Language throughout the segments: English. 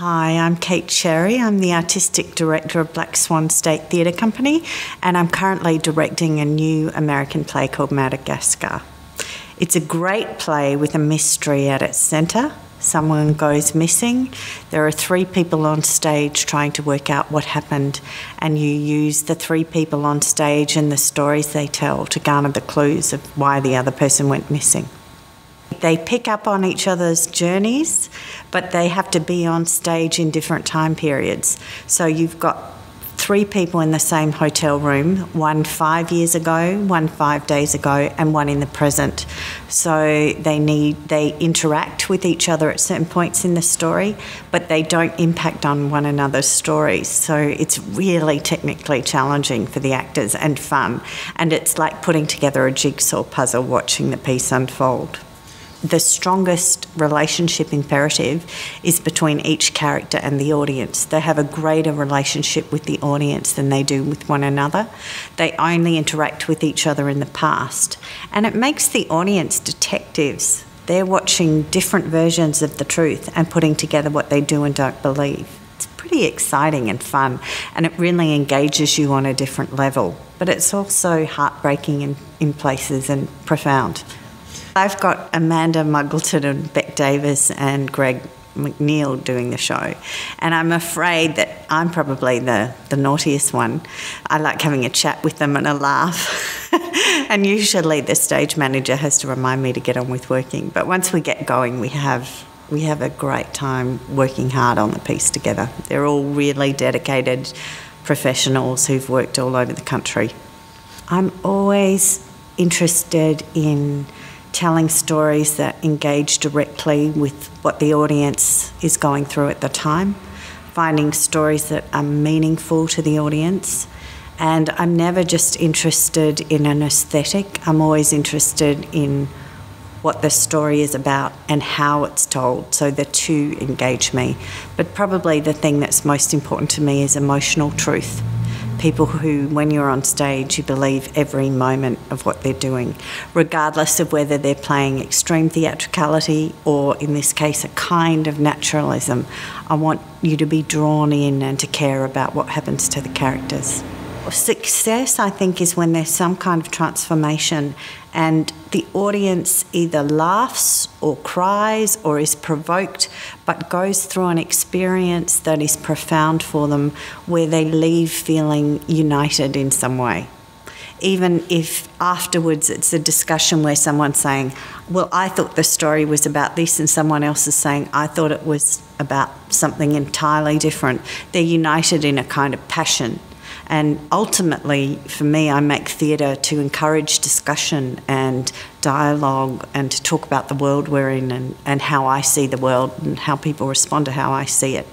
Hi, I'm Kate Cherry. I'm the Artistic Director of Black Swan State Theatre Company, and I'm currently directing a new American play called Madagascar. It's a great play with a mystery at its centre. Someone goes missing. There are 3 people on stage trying to work out what happened, and you use the 3 people on stage and the stories they tell to garner the clues of why the other person went missing. They pick up on each other's journeys, but they have to be on stage in different time periods. So you've got 3 people in the same hotel room, one 5 years ago, one 5 days ago, and one in the present. So they interact with each other at certain points in the story, but they don't impact on one another's stories. So it's really technically challenging for the actors and fun. And it's like putting together a jigsaw puzzle, watching the piece unfold. The strongest relationship imperative is between each character and the audience. They have a greater relationship with the audience than they do with one another. They only interact with each other in the past. And it makes the audience detectives. They're watching different versions of the truth and putting together what they do and don't believe. It's pretty exciting and fun, and it really engages you on a different level. But it's also heartbreaking in places and profound. I've got Amanda Muggleton and Beck Davis and Greg McNeil doing the show, and I'm afraid that I'm probably the naughtiest one. I like having a chat with them and a laugh, and usually the stage manager has to remind me to get on with working. But once we get going, we have a great time working hard on the piece together. They're all really dedicated professionals who've worked all over the country. I'm always interested in telling stories that engage directly with what the audience is going through at the time, finding stories that are meaningful to the audience. And I'm never just interested in an aesthetic. I'm always interested in what the story is about and how it's told, so the two engage me. But probably the thing that's most important to me is emotional truth. People who, when you're on stage, you believe every moment of what they're doing, regardless of whether they're playing extreme theatricality or, in this case, a kind of naturalism. I want you to be drawn in and to care about what happens to the characters. Success, I think, is when there's some kind of transformation and the audience either laughs or cries or is provoked, but goes through an experience that is profound for them, where they leave feeling united in some way. Even if afterwards it's a discussion where someone's saying, well, I thought the story was about this, and someone else is saying, I thought it was about something entirely different. They're united in a kind of passion. And ultimately, for me, I make theatre to encourage discussion and dialogue and to talk about the world we're in and how I see the world and how people respond to how I see it.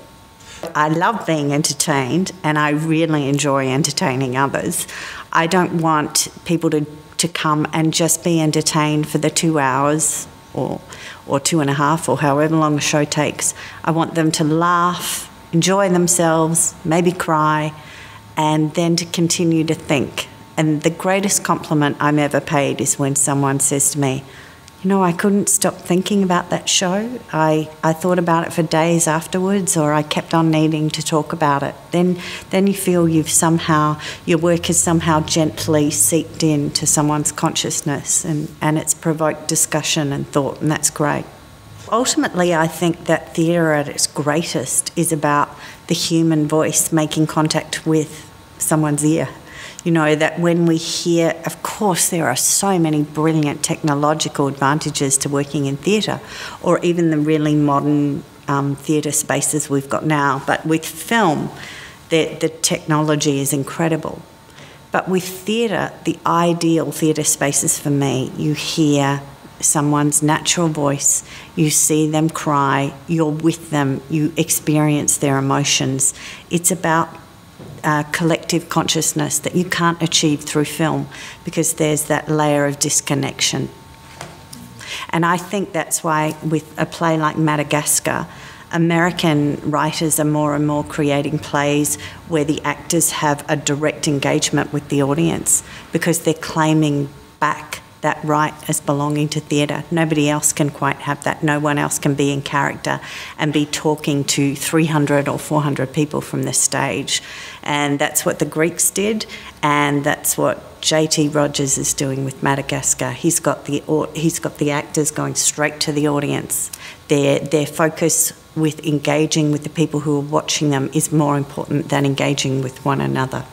I love being entertained, and I really enjoy entertaining others. I don't want people to come and just be entertained for the 2 hours or 2.5 or however long the show takes. I want them to laugh, enjoy themselves, maybe cry, and then to continue to think. And the greatest compliment I'm ever paid is when someone says to me, you know, I couldn't stop thinking about that show. I thought about it for days afterwards, or I kept on needing to talk about it. Then you feel your work has somehow gently seeped into someone's consciousness and it's provoked discussion and thought, and that's great. Ultimately, I think that theatre at its greatest is about the human voice making contact with someone's ear. You know, that when we hear, of course, there are so many brilliant technological advantages to working in theatre, or even the really modern theatre spaces we've got now. But with film, the technology is incredible. But with theatre, the ideal theatre spaces for me, you hear someone's natural voice, you see them cry, you're with them, you experience their emotions. It's about collective consciousness that you can't achieve through film because there's that layer of disconnection. And I think that's why with a play like Madagascar, American writers are more and more creating plays where the actors have a direct engagement with the audience because they're claiming back that right as belonging to theatre. Nobody else can quite have that. No one else can be in character and be talking to 300 or 400 people from the stage. And that's what the Greeks did, and that's what JT Rogers is doing with Madagascar. He's got the actors going straight to the audience. Their focus with engaging with the people who are watching them is more important than engaging with one another.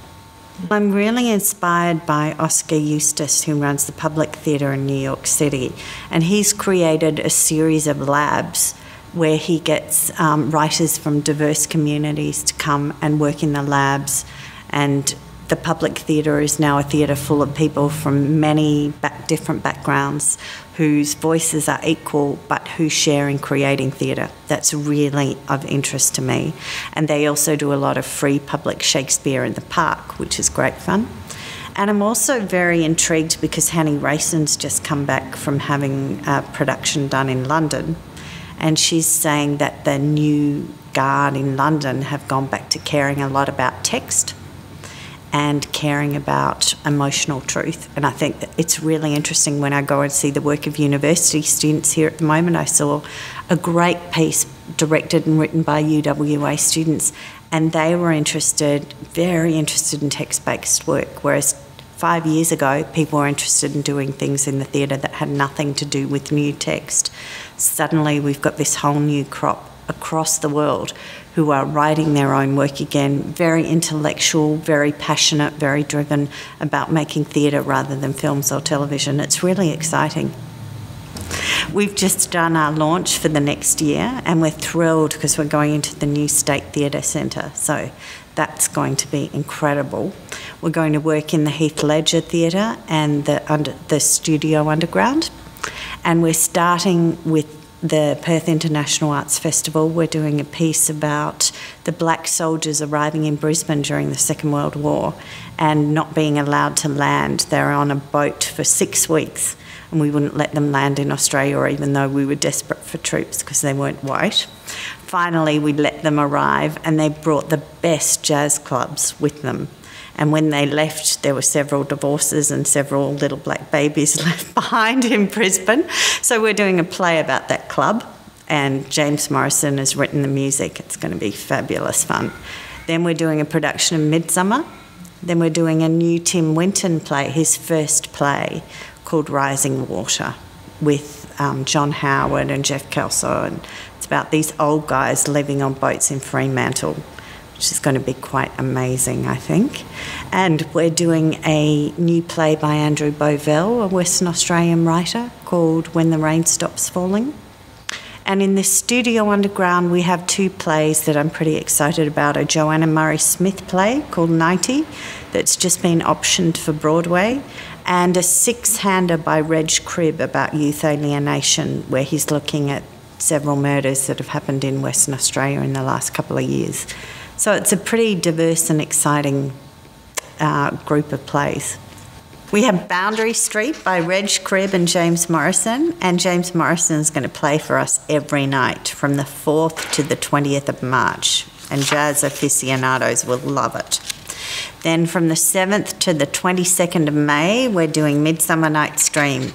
I'm really inspired by Oscar Eustace, who runs the Public Theatre in New York City, and he's created a series of labs where he gets writers from diverse communities to come and work in the labs. And the Public Theatre is now a theatre full of people from many different backgrounds whose voices are equal but who share in creating theatre. That's really of interest to me. And they also do a lot of free public Shakespeare in the park, which is great fun. And I'm also very intrigued because Hanny Rayson's just come back from having a production done in London, and she's saying that the new guard in London have gone back to caring a lot about text and caring about emotional truth. And I think that it's really interesting when I go and see the work of university students here at the moment. I saw a great piece directed and written by UWA students, and they were very interested in text-based work, whereas 5 years ago, people were interested in doing things in the theatre that had nothing to do with new text. Suddenly, we've got this whole new crop across the world who are writing their own work again, very intellectual, very passionate, very driven about making theatre rather than films or television. It's really exciting. We've just done our launch for the next year, and we're thrilled because we're going into the new State Theatre Centre, so that's going to be incredible. We're going to work in the Heath Ledger Theatre and the Studio Underground, and we're starting with the Perth International Arts Festival. We're doing a piece about the black soldiers arriving in Brisbane during the Second World War and not being allowed to land. They were on a boat for 6 weeks, and we wouldn't let them land in Australia even though we were desperate for troops because they weren't white. Finally, we let them arrive, and they brought the best jazz clubs with them. And when they left, there were several divorces and several little black babies left behind in Brisbane. So we're doing a play about that club, and James Morrison has written the music. It's going to be fabulous fun. Then we're doing a production of Midsummer. Then we're doing a new Tim Winton play, his first play, called Rising Water, with John Howard and Jeff Kelso. And it's about these old guys living on boats in Fremantle, which is going to be quite amazing, I think. And we're doing a new play by Andrew Bovell, a Western Australian writer, called When the Rain Stops Falling. And in the Studio Underground, we have 2 plays that I'm pretty excited about. A Joanna Murray Smith play called 90 that's just been optioned for Broadway, and a 6-hander by Reg Cribb about youth alienation, where he's looking at several murders that have happened in Western Australia in the last couple of years. So it's a pretty diverse and exciting group of plays. We have Boundary Street by Reg Cribb and James Morrison, and James Morrison is going to play for us every night from the 4th to the 20th of March, and jazz aficionados will love it. Then from the 7th to the 22nd of May, we're doing Midsummer Night's Dream,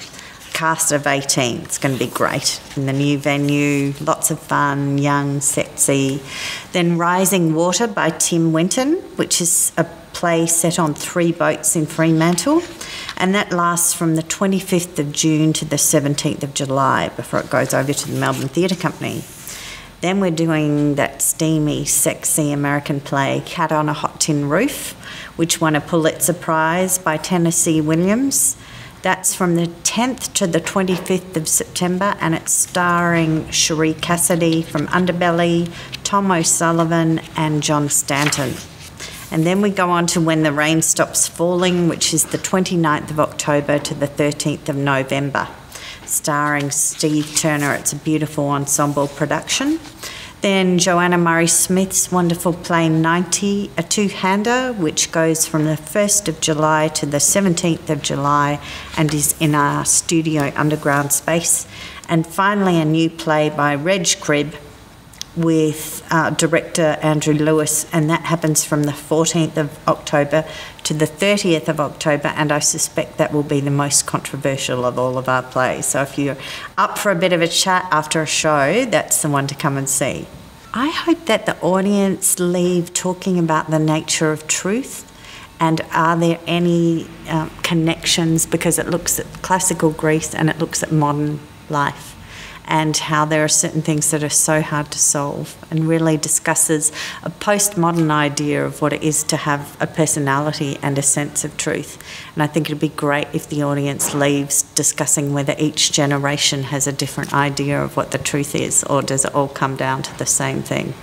cast of 18. It's going to be great in the new venue, lots of fun, young, sexy. Then Rising Water by Tim Winton, which is a play set on 3 boats in Fremantle, and that lasts from the 25th of June to the 17th of July before it goes over to the Melbourne Theatre Company. Then we're doing that steamy, sexy American play, Cat on a Hot Tin Roof, which won a Pulitzer Prize by Tennessee Williams. That's from the 10th to the 25th of September, and it's starring Cherie Cassidy from Underbelly, Tom O'Sullivan and John Stanton. And then we go on to When the Rain Stops Falling, which is the 29th of October to the 13th of November, starring Steve Turner. It's a beautiful ensemble production. Then Joanna Murray Smith's wonderful play 90, a 2-hander, which goes from the 1st of July to the 17th of July and is in our Studio Underground space. And finally, a new play by Reg Cribb, with director Andrew Lewis, and that happens from the 14th of October to the 30th of October, and I suspect that will be the most controversial of all of our plays. So if you're up for a bit of a chat after a show, that's the one to come and see. I hope that the audience leave talking about the nature of truth, and are there any connections, because it looks at classical Greece and it looks at modern life, and how there are certain things that are so hard to solve, and really discusses a postmodern idea of what it is to have a personality and a sense of truth. And I think it'd be great if the audience leaves discussing whether each generation has a different idea of what the truth is, or does it all come down to the same thing.